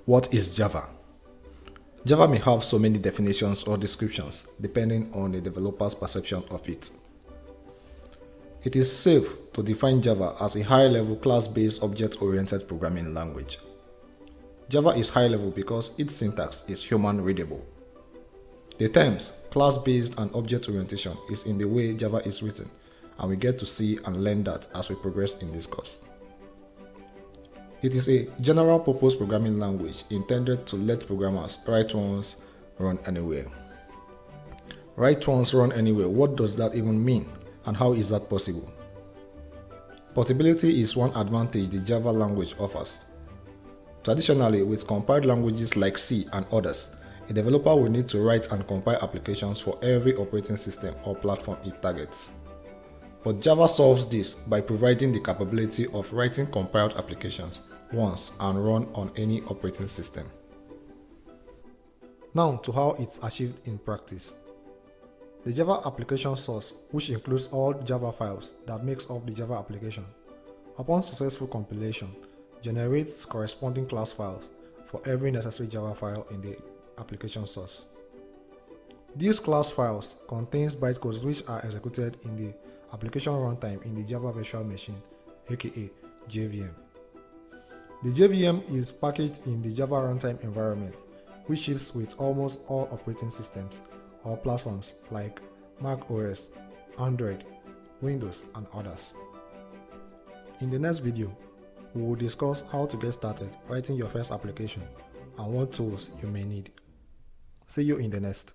What is Java? Java may have so many definitions or descriptions depending on the developer's perception of it. It is safe to define Java as a high-level class-based object-oriented programming language. Java is high-level because its syntax is human readable. The terms class-based and object orientation is in the way Java is written, and we get to see and learn that as we progress in this course. It is a general-purpose programming language intended to let programmers write once, run anywhere. Write once, run anywhere. What does that even mean, and how is that possible? Portability is one advantage the Java language offers. Traditionally, with compiled languages like C and others, a developer will need to write and compile applications for every operating system or platform it targets. But Java solves this by providing the capability of writing compiled applications once and run on any operating system. Now to how it's achieved in practice. The Java application source, which includes all Java files that makes up the Java application, upon successful compilation, generates corresponding class files for every necessary Java file in the application source. These class files contains bytecodes which are executed in the application runtime in the Java virtual machine, aka JVM. The JVM is packaged in the Java runtime environment, which ships with almost all operating systems or platforms like Mac OS, Android, Windows, and others. In the next video, we will discuss how to get started writing your first application and what tools you may need. See you in the next.